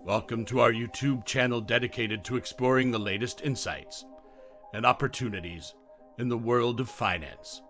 Welcome to our YouTube channel dedicated to exploring the latest insights and opportunities in the world of finance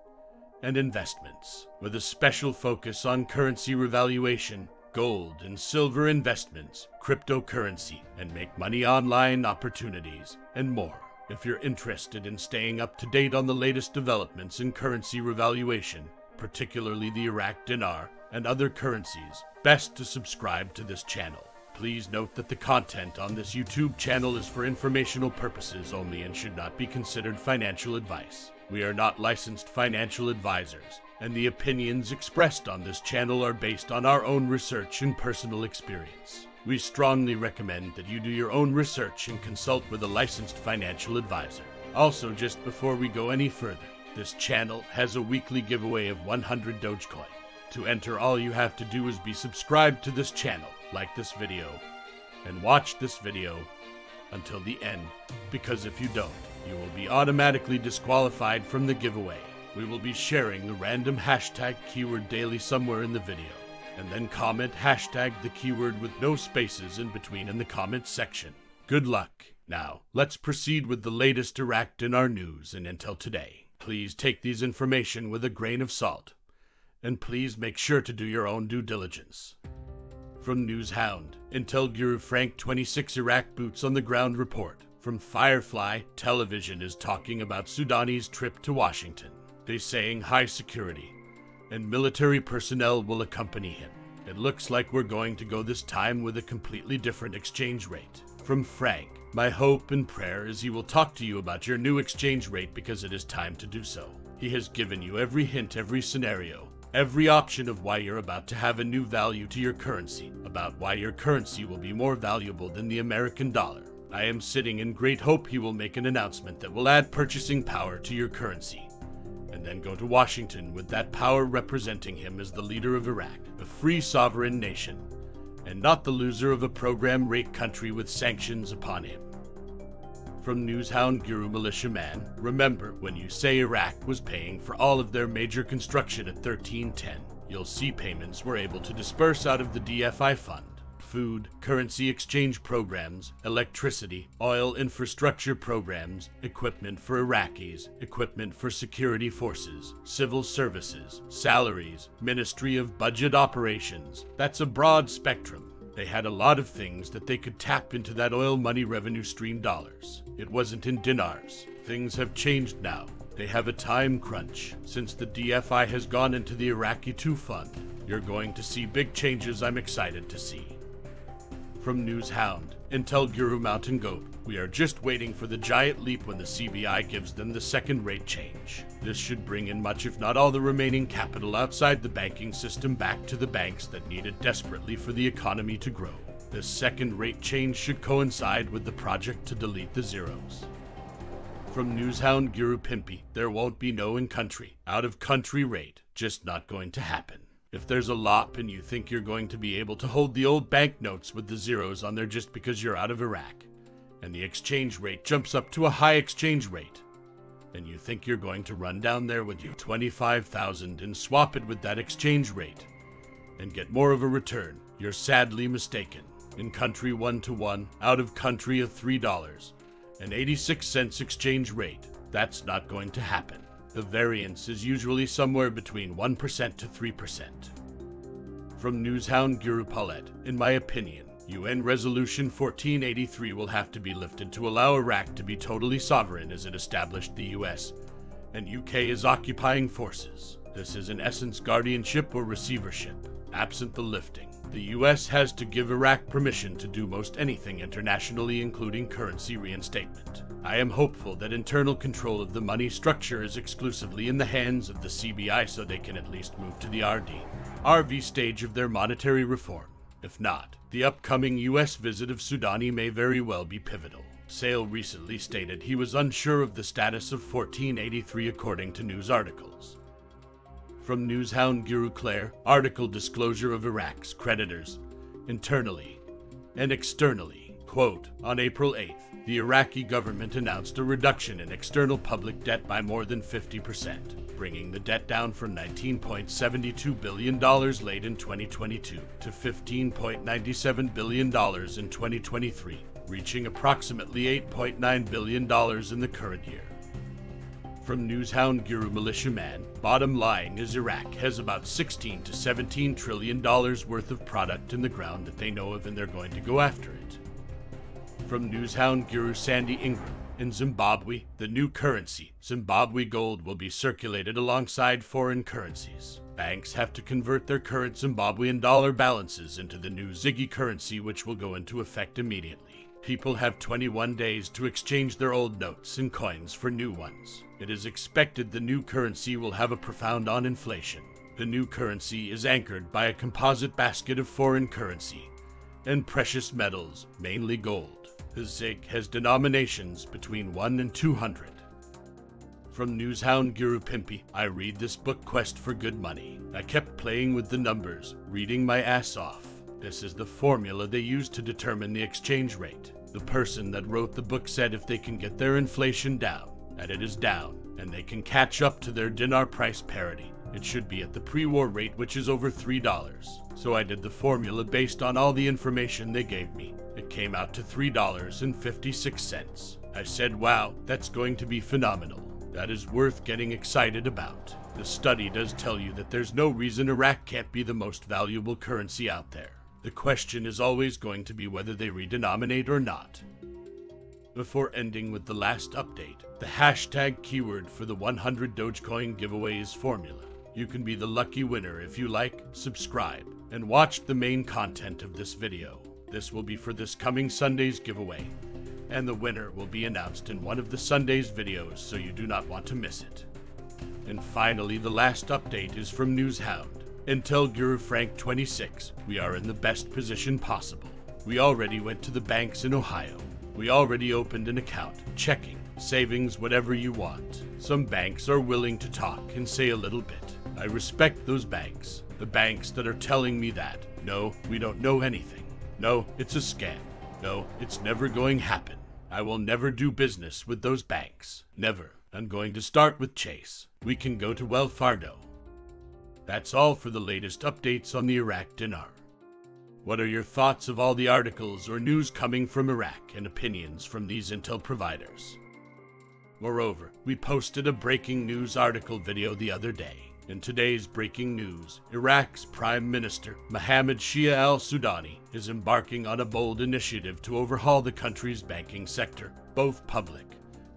and investments, with a special focus on currency revaluation, gold and silver investments, cryptocurrency, and make money online opportunities, and more. If you're interested in staying up to date on the latest developments in currency revaluation, particularly the Iraqi dinar and other currencies, best to subscribe to this channel. Please note that the content on this YouTube channel is for informational purposes only and should not be considered financial advice. We are not licensed financial advisors, and the opinions expressed on this channel are based on our own research and personal experience. We strongly recommend that you do your own research and consult with a licensed financial advisor. Also, just before we go any further, this channel has a weekly giveaway of 100 Dogecoin. To enter, all you have to do is be subscribed to this channel, like this video, and watch this video until the end, because if you don't, you will be automatically disqualified from the giveaway. We will be sharing the random hashtag keyword daily somewhere in the video, and then comment hashtag the keyword with no spaces in between in the comments section. Good luck. Now, let's proceed with the latest Iraqi dinar news and intel today. Please take these information with a grain of salt, and please make sure to do your own due diligence. From Newshound, Intel Guru Frank 26 Iraq boots on the ground report. From Firefly, television is talking about Sudani's trip to Washington. They're saying high security and military personnel will accompany him. It looks like we're going to go this time with a completely different exchange rate. From Frank, my hope and prayer is he will talk to you about your new exchange rate because it is time to do so. He has given you every hint, every scenario, every option of why you're about to have a new value to your currency, about why your currency will be more valuable than the American dollar. I am sitting in great hope he will make an announcement that will add purchasing power to your currency, and then go to Washington with that power representing him as the leader of Iraq, a free sovereign nation, and not the loser of a program-rate country with sanctions upon him. From Newshound Guru Militiaman, remember, when you say Iraq was paying for all of their major construction at 1310, you'll see payments were able to disperse out of the DFI fund. Food, currency exchange programs, electricity, oil infrastructure programs, equipment for Iraqis, equipment for security forces, civil services, salaries, Ministry of Budget Operations. That's a broad spectrum. They had a lot of things that they could tap into that oil money revenue stream dollars. It wasn't in dinars. Things have changed now. They have a time crunch. Since the DFI has gone into the Iraqi 2 fund, you're going to see big changes I'm excited to see. From Newshound, Intel Guru Mountain Goat, we are just waiting for the giant leap when the CBI gives them the second rate change. This should bring in much, if not all, the remaining capital outside the banking system back to the banks that need it desperately for the economy to grow. This second rate change should coincide with the project to delete the zeros. From Newshound Guru Pimpy, there won't be no in-country, out-of-country rate, just not going to happen. If there's a LOP and you think you're going to be able to hold the old banknotes with the zeros on there just because you're out of Iraq, and the exchange rate jumps up to a high exchange rate, and you think you're going to run down there with your 25,000 and swap it with that exchange rate and get more of a return, you're sadly mistaken. In country 1-to-1, out of country of $3.86 exchange rate, that's not going to happen. The variance is usually somewhere between 1% to 3%. From Newshound Guru Paulette, in my opinion, UN Resolution 1483 will have to be lifted to allow Iraq to be totally sovereign as it established the US and UK as occupying forces. This is in essence guardianship or receivership. Absent the lifting, the US has to give Iraq permission to do most anything internationally, including currency reinstatement. I am hopeful that internal control of the money structure is exclusively in the hands of the CBI so they can at least move to the RV stage of their monetary reform. If not, the upcoming US visit of Sudani may very well be pivotal. Sale recently stated he was unsure of the status of 1483 according to news articles. From Newshound Guru Claire, article disclosure of Iraq's creditors, internally and externally. Quote, on April 8th, the Iraqi government announced a reduction in external public debt by more than 50%, bringing the debt down from $19.72 billion late in 2022 to $15.97 billion in 2023, reaching approximately $8.9 billion in the current year. From Newshound Guru Militiaman, bottom line is Iraq has about 16 to $17 trillion worth of product in the ground that they know of, and they're going to go after it. From Newshound Guru Sandy Ingram, in Zimbabwe, the new currency, Zimbabwe gold, will be circulated alongside foreign currencies. Banks have to convert their current Zimbabwean dollar balances into the new Ziggy currency, which will go into effect immediately. People have 21 days to exchange their old notes and coins for new ones. It is expected the new currency will have a profound on inflation. The new currency is anchored by a composite basket of foreign currency and precious metals, mainly gold. The ZIG has denominations between 1 and 200. From Newshound Guru Pimpy, I read this book Quest for Good Money. I kept playing with the numbers, reading my ass off. This is the formula they use to determine the exchange rate. The person that wrote the book said if they can get their inflation down, and it is down, and they can catch up to their dinar price parity, it should be at the pre-war rate, which is over $3. So I did the formula based on all the information they gave me. It came out to $3.56. I said, wow, that's going to be phenomenal. That is worth getting excited about. The study does tell you that there's no reason Iraq can't be the most valuable currency out there. The question is always going to be whether they redenominate or not. Before ending with the last update, the hashtag keyword for the 100 Dogecoin giveaway is formula. You can be the lucky winner if you like, subscribe, and watch the main content of this video. This will be for this coming Sunday's giveaway, and the winner will be announced in one of the Sunday's videos, so you do not want to miss it. And finally, the last update is from Newshound. Intel Guru Frank 26, we are in the best position possible. We already went to the banks in Ohio. We already opened an account, checking, savings, whatever you want. Some banks are willing to talk and say a little bit. I respect those banks. The banks that are telling me that, no, we don't know anything. No, it's a scam. No, it's never going to happen. I will never do business with those banks. Never. I'm going to start with Chase. We can go to Wells Fargo. That's all for the latest updates on the Iraq dinar. What are your thoughts of all the articles or news coming from Iraq and opinions from these intel providers? Moreover, we posted a breaking news article video the other day. In today's breaking news, Iraq's Prime Minister, Mohammed Shia al-Sudani, is embarking on a bold initiative to overhaul the country's banking sector, both public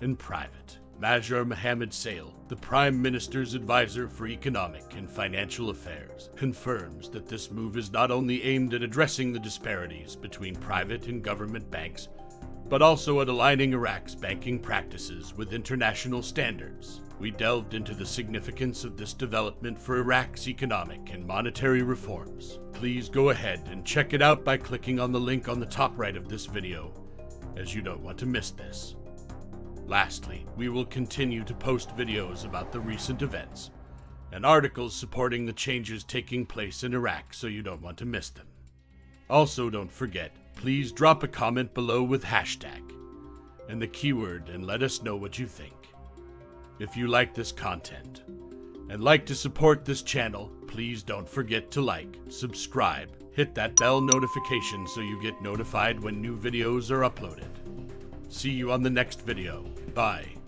and private. Major Mohammed Sale, the Prime Minister's advisor for economic and financial affairs, confirms that this move is not only aimed at addressing the disparities between private and government banks, but also at aligning Iraq's banking practices with international standards. We delved into the significance of this development for Iraq's economic and monetary reforms. Please go ahead and check it out by clicking on the link on the top right of this video, as you don't want to miss this. Lastly, we will continue to post videos about the recent events and articles supporting the changes taking place in Iraq, so you don't want to miss them. Also, don't forget, please drop a comment below with hashtag and the keyword and let us know what you think. If you like this content and like to support this channel, please don't forget to like, subscribe, hit that bell notification so you get notified when new videos are uploaded. See you on the next video. Bye.